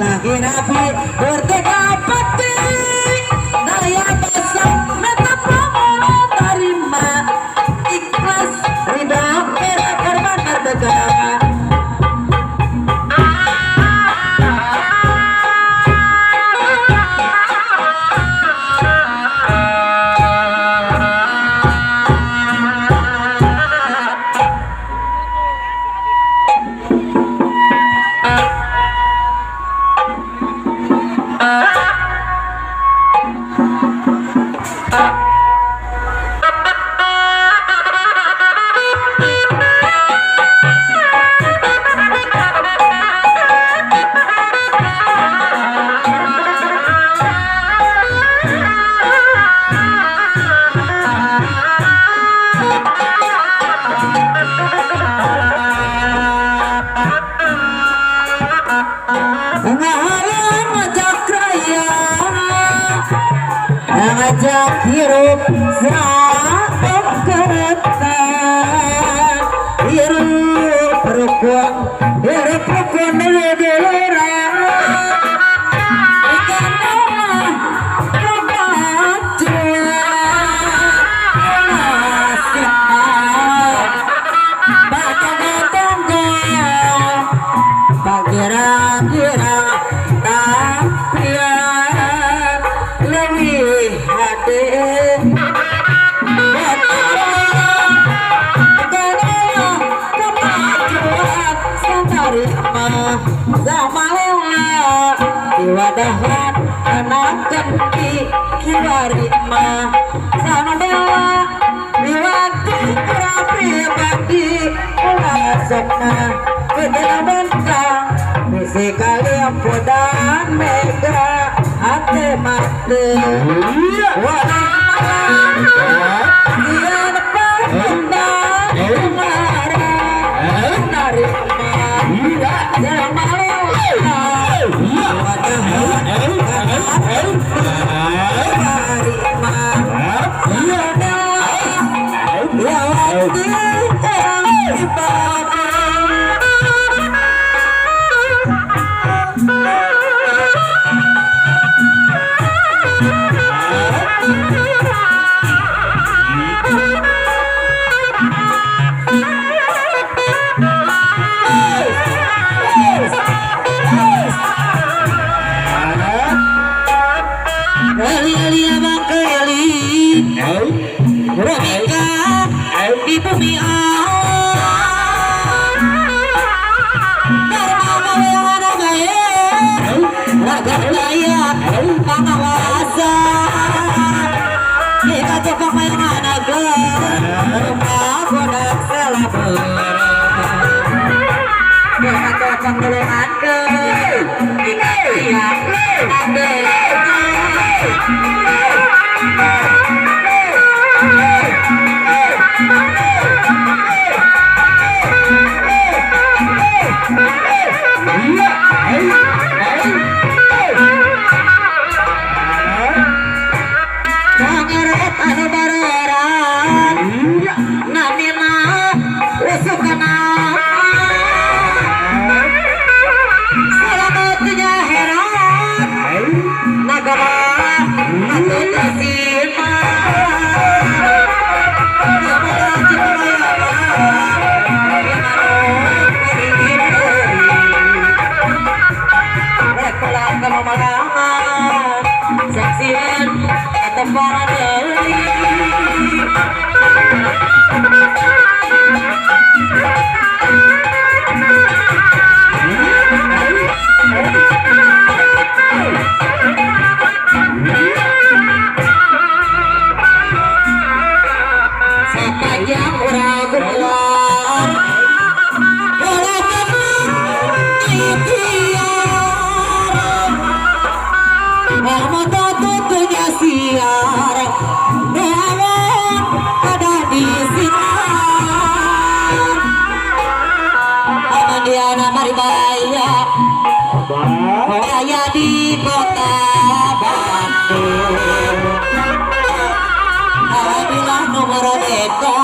lagi nabi berteka peti daya besar meta pramono terima ikhlas ridha era korban negara. Ngajak hirup saat keretan hirup rukun delera ikan nama kematian nasibnya bagai tonggal bagira-gira tampilan lebih hati kemajuan santari sama lewat diwadahan anak kenti kiwari sana dewa diwati rapi bagi ulasokna kedela bentang misi kalian podan mega hati mati wadah dia depan bentang marah dari jangan lewat wadahan Thank you. Tembang deui sepanjang urang keluar bola ikhtiar hormat tutunya siar dewa ada di sinar Amandiana Maribaya Raya di kota Bandung Alhamdulillah nomor deka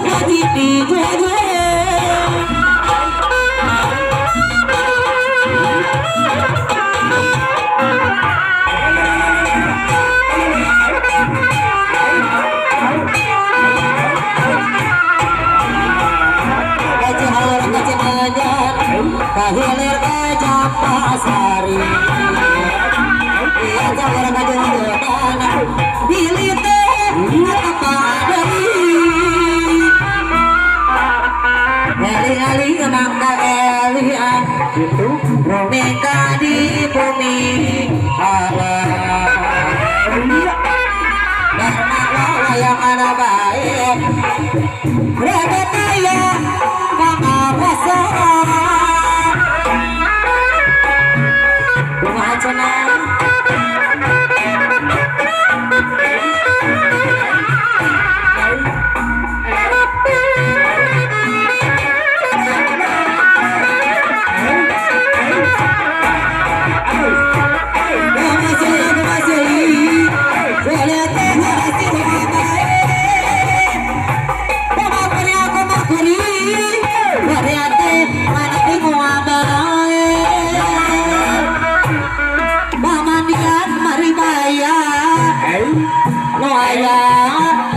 wajib dijaga kahilir aja pasari iya jangan kajodohan pilih teh apa dari eli-eli kenang ka elian rumeka di bumi Allah karena yang ada baik berbetaya pangapasara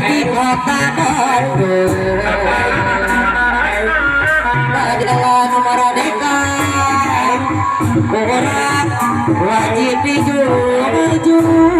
di kota Bandung adalah nomor deka orang wajib dijunjung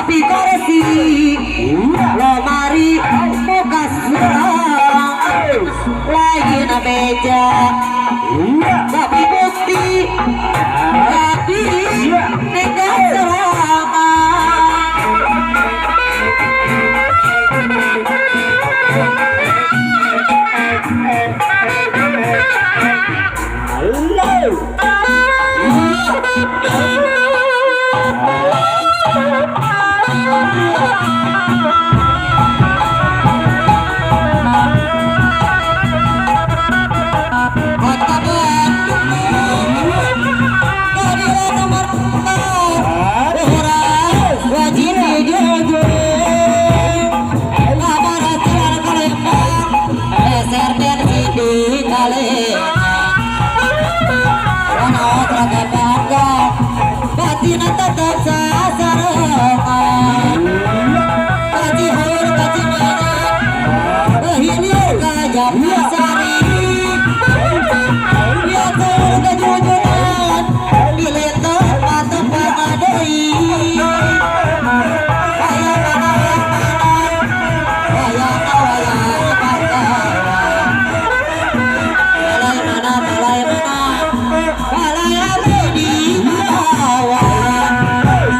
tapi koresi lemari bekas lagi na meja tapi bukti tapi nekat selama batina tetap sasaran kaji haur kaji mana hilir kajab sari ya tur kejujuran dileto atau pamadai balai mana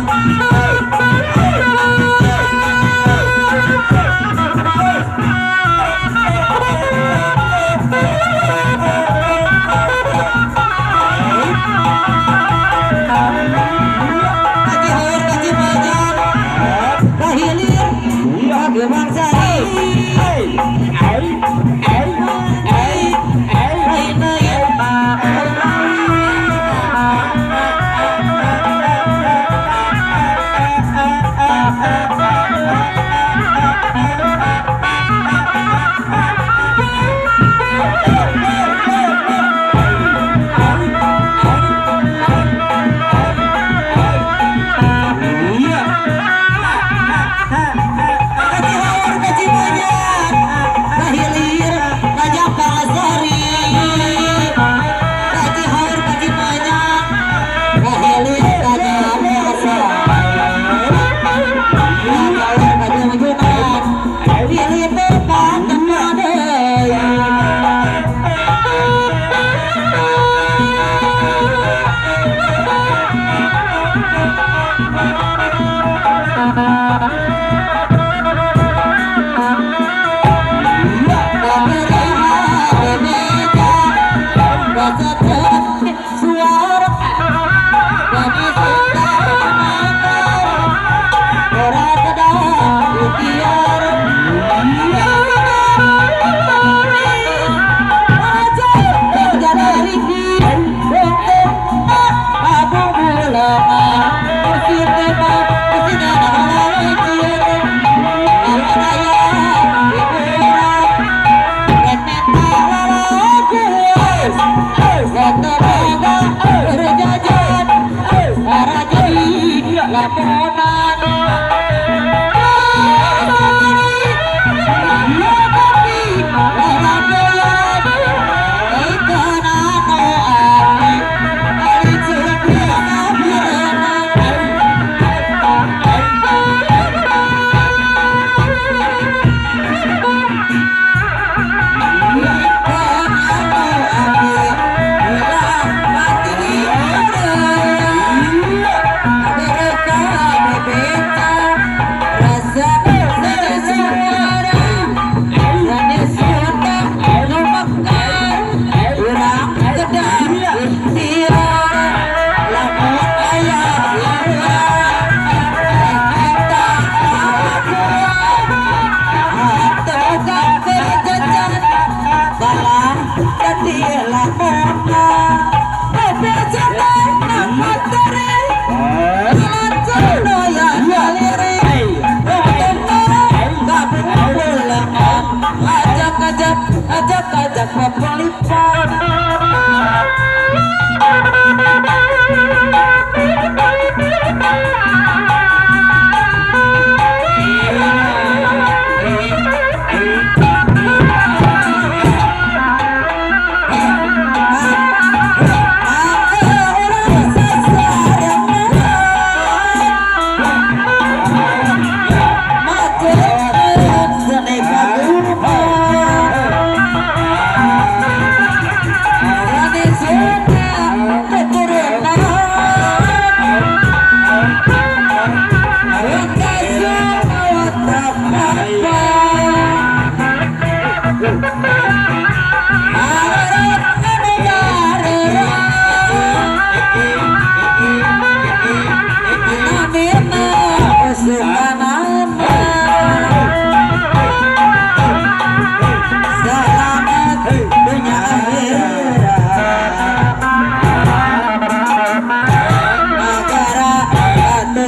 Ajak pelipar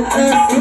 Negara